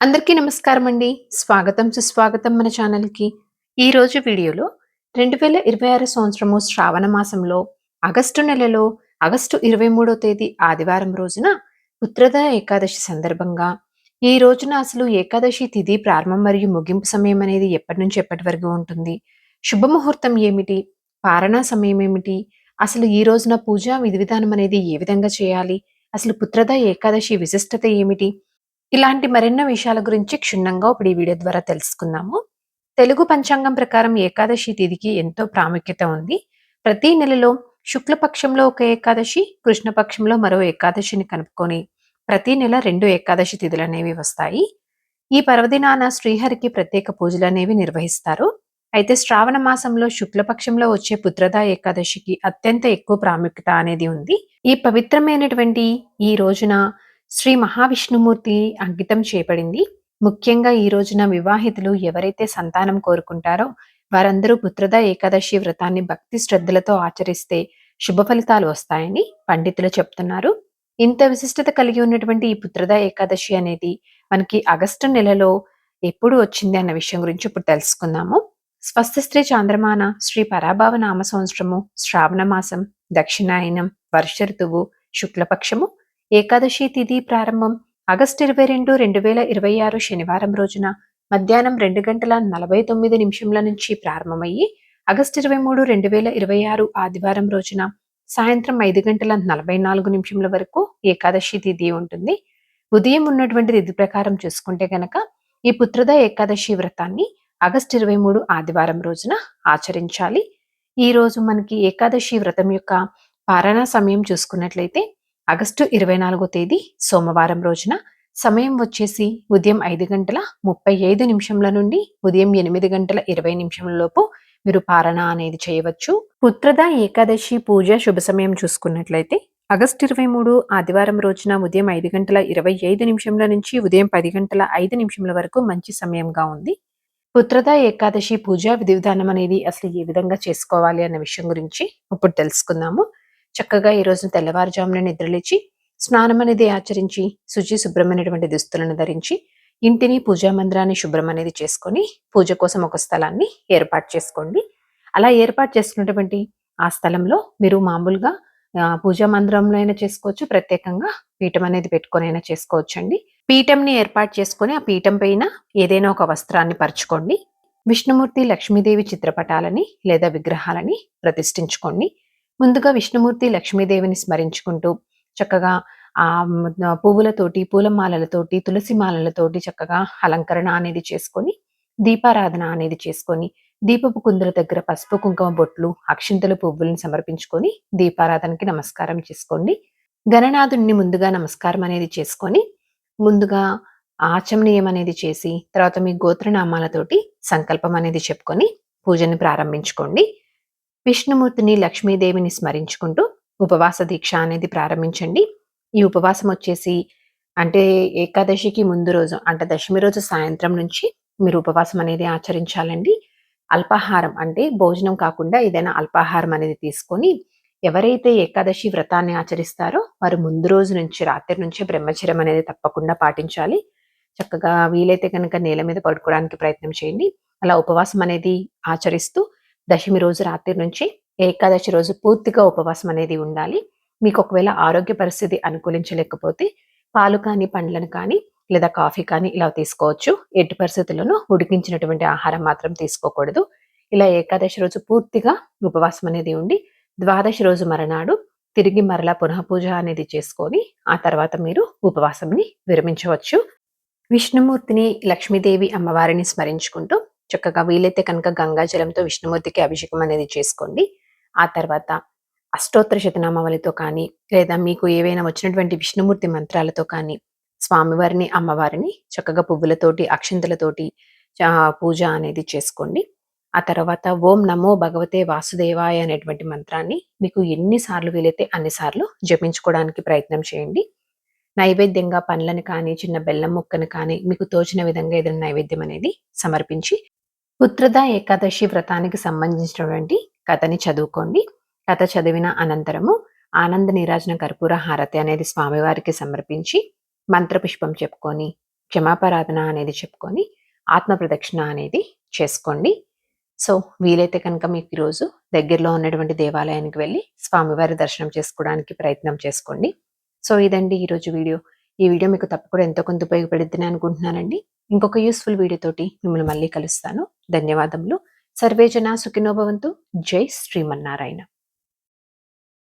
అందరికీ నమస్కారం అండి. స్వాగతం సుస్వాగతం మన ఛానల్‌కి. ఈరోజు వీడియోలో 2026 సంవత్సరము శ్రావణ మాసంలో ఆగస్టు నెలలో ఆగస్టు 23వ తేదీ ఆదివారం రోజున పుత్రద ఏకాదశి సందర్భంగా ఈ రోజున అసలు ఏకాదశి తిథి ప్రారంభం మరియు ముగింపు సమయం అనేది ఎప్పటి నుంచి ఎప్పటి వరకు ఉంటుంది? శుభముహూర్తం ఏమిటి? పారణ సమయం ఏమిటి? అసలు ఈ రోజున పూజా విధి విధానం అనేది ఏ విధంగా చేయాలి? అసలు పుత్రద ఏకాదశి విశిష్టత ఏమిటి? ఇలాంటి మరెన్నో విషయాల గురించి క్షుణ్ణంగా ఇప్పుడు ఈ వీడియో ద్వారా తెలుసుకుందాము. తెలుగు పంచాంగం ప్రకారం ఏకాదశి తిథికి ఎంతో ప్రాముఖ్యత ఉంది. ప్రతి నెలలో శుక్లపక్షంలో ఒక ఏకాదశి, కృష్ణపక్షంలో మరో ఏకాదశిని కలుపుకొని ప్రతి నెల 2 ఏకాదశి తిథులనేవి వస్తాయి. ఈ పర్వదినాన శ్రీహరికి ప్రత్యేక పూజలనేవి నిర్వహిస్తారు. అయితే శ్రావణ మాసంలో శుక్లపక్షంలో వచ్చే పుత్రద ఏకాదశికి అత్యంత ఎక్కువ ప్రాముఖ్యత అనేది ఉంది. ఈ పవిత్రమైనటువంటి ఈ రోజున శ్రీ మహావిష్ణుమూర్తి అంకితం చేయబడింది. ముఖ్యంగా ఈ రోజున వివాహితులు ఎవరైతే సంతానం కోరుకుంటారో వారందరూ పుత్రద ఏకాదశి వ్రతాన్ని భక్తి శ్రద్ధలతో ఆచరిస్తే శుభ ఫలితాలు వస్తాయని పండితులు చెప్తున్నారు. ఇంత విశిష్టత కలిగి ఉన్నటువంటి ఈ పుత్రద ఏకాదశి అనేది మనకి ఆగస్టు నెలలో ఎప్పుడు వచ్చింది అన్న విషయం గురించి ఇప్పుడు తెలుసుకుందాము. స్వస్తి చాంద్రమాన శ్రీ పరాభావ నామ సంవత్సరము శ్రావణ మాసం దక్షిణాయనం వర్ష ఋతువు శుక్లపక్షము ఏకాదశి తిథి ప్రారంభం ఆగస్టు 22, 2026 శనివారం రోజున మధ్యాహ్నం 2:49 నుంచి ప్రారంభమయ్యి ఆగస్టు 23, 2026 ఆదివారం రోజున సాయంత్రం 5:44 వరకు ఏకాదశి తిథి ఉంటుంది. ఉదయం ఉన్నటువంటి తిథి ప్రకారం చూసుకుంటే గనక ఈ పుత్రద ఏకాదశి వ్రతాన్ని ఆగస్టు 23 ఆదివారం రోజున ఆచరించాలి. ఈ రోజు మనకి ఏకాదశి వ్రతం యొక్క పారణ సమయం చూసుకున్నట్లయితే ఆగస్టు 24వ తేదీ సోమవారం రోజున సమయం వచ్చేసి ఉదయం 5:35 నుండి ఉదయం 8:20 లోపు మీరు పారణ అనేది చేయవచ్చు. పుత్రద ఏకాదశి పూజ శుభ సమయం చూసుకున్నట్లయితే ఆగస్టు 23 ఆదివారం రోజున ఉదయం 5:25 నుంచి ఉదయం 10:05 వరకు మంచి సమయంగా ఉంది. పుత్రద ఏకాదశి పూజా విధి విధానం అనేది అసలు ఏ విధంగా చేసుకోవాలి అన్న విషయం గురించి ఇప్పుడు తెలుసుకుందాము. చక్కగా ఈ రోజున తెల్లవారుజామున నిద్రలేచి స్నానం అనేది ఆచరించి శుభ్రమైనటువంటి దుస్తులను ధరించి ఇంటిని పూజా మందిరాన్ని శుభ్రం అనేది చేసుకొని పూజ కోసం ఒక స్థలాన్ని ఏర్పాటు చేసుకోండి. అలా ఏర్పాటు చేసుకున్నటువంటి ఆ స్థలంలో మీరు మామూలుగా పూజా మందిరంలో అయినా చేసుకోవచ్చు, ప్రత్యేకంగా పీఠం అనేది పెట్టుకొని అయినా చేసుకోవచ్చు అండి. పీఠంని ఏర్పాటు చేసుకొని ఆ పీఠం పైన ఏదైనా ఒక వస్త్రాన్ని పరుచుకోండి. విష్ణుమూర్తి లక్ష్మీదేవి చిత్రపటాలని లేదా విగ్రహాలని ప్రతిష్ఠించుకోండి. ముందుగా విష్ణుమూర్తి లక్ష్మీదేవిని స్మరించుకుంటూ చక్కగా పువ్వులతోటి పూలమాలలతోటి తులసి మాలలతోటి చక్కగా అలంకరణ అనేది చేసుకొని దీపారాధన అనేది చేసుకొని దీపపు కుందుల దగ్గర పసుపు కుంకుమ బొట్లు అక్షింతలు పువ్వులను సమర్పించుకొని దీపారాధనకి నమస్కారం చేసుకోండి. గణనాథుడిని ముందుగా నమస్కారం అనేది చేసుకొని ముందుగా ఆచమనీయం అనేది చేసి తర్వాత మీ గోత్రనామాలతోటి సంకల్పం అనేది చెప్పుకొని పూజని ప్రారంభించుకోండి. విష్ణుమూర్తిని లక్ష్మీదేవిని స్మరించుకుంటూ ఉపవాస దీక్ష అనేది ప్రారంభించండి. ఈ ఉపవాసం వచ్చేసి అంటే ఏకాదశికి ముందు రోజు అంటే దశమి రోజు సాయంత్రం నుంచి మీరు ఉపవాసం అనేది ఆచరించాలండి. అల్పాహారం అంటే భోజనం కాకుండా ఏదైనా అల్పాహారం అనేది తీసుకొని ఎవరైతే ఏకాదశి వ్రతాన్ని ఆచరిస్తారో వారు ముందు రోజు నుంచి రాత్రి నుంచి బ్రహ్మచర్యం అనేది తప్పకుండా పాటించాలి. చక్కగా వీలైతే కనుక నేల మీద పడుకోవడానికి ప్రయత్నం చేయండి. అలా ఉపవాసం అనేది ఆచరిస్తూ దశమి రోజు రాత్రి నుంచి ఏకాదశి రోజు పూర్తిగా ఉపవాసం అనేది ఉండాలి. మీకు ఒకవేళ ఆరోగ్య పరిస్థితి అనుకూలించలేకపోతే పాలు కానీ పండ్లను కానీ లేదా కాఫీ కానీ ఇలా తీసుకోవచ్చు. ఎట్టి పరిస్థితుల్లోనూ ఉడికించినటువంటి ఆహారం మాత్రం తీసుకోకూడదు. ఇలా ఏకాదశి రోజు పూర్తిగా ఉపవాసం అనేది ఉండి ద్వాదశి రోజు మరనాడు తిరిగి మరలా పునః పూజ అనేది చేసుకొని ఆ తర్వాత మీరు ఉపవాసంని విరమించవచ్చు. విష్ణుమూర్తిని లక్ష్మీదేవి అమ్మవారిని స్మరించుకుంటూ చక్కగా వీలైతే కనుక గంగాజలంతో విష్ణుమూర్తికి అభిషేకం అనేది చేసుకోండి. ఆ తర్వాత అష్టోత్తర శతనామావళితో కానీ లేదా మీకు ఏవైనా వచ్చినటువంటి విష్ణుమూర్తి మంత్రాలతో కానీ స్వామివారిని అమ్మవారిని చక్కగా పువ్వులతోటి అక్షింతలతోటి పూజ అనేది చేసుకోండి. ఆ తర్వాత ఓం నమో భగవతే వాసుదేవాయ అనేటువంటి మంత్రాన్ని మీకు ఎన్నిసార్లు వీలైతే అన్నిసార్లు జపించుకోవడానికి ప్రయత్నం చేయండి. నైవేద్యంగా పండ్లను కానీ చిన్న బెల్లం ముక్కను కానీ మీకు తోచిన విధంగా ఏదైనా నైవేద్యం అనేది సమర్పించి పుత్రద ఏకాదశి వ్రతానికి సంబంధించినటువంటి కథని చదువుకోండి. కథ చదివిన అనంతరము ఆనంద నీరాజన కర్పూర హారతి అనేది స్వామివారికి సమర్పించి మంత్రపుష్పం చెప్పుకొని క్షమాపరాధన అనేది చెప్పుకొని ఆత్మ ప్రదక్షిణ అనేది చేసుకోండి. సో, వీలైతే కనుక మీకు ఈరోజు దగ్గరలో ఉన్నటువంటి దేవాలయానికి వెళ్ళి స్వామివారి దర్శనం చేసుకోవడానికి ప్రయత్నం చేసుకోండి. సో, ఇదండి ఈరోజు వీడియో. ఈ వీడియో మీకు తప్పకుండా ఎంతో కొంత ఉపయోగపడిద్దని అనుకుంటున్నానండి. ఇంకొక యూస్‌ఫుల్ వీడియోతోటి మిమ్మల్ని మళ్ళీ కలుస్తాను. ధన్యవాదములు. సర్వే జనా సుఖినో భవంతు. జై శ్రీమన్నారాయణ.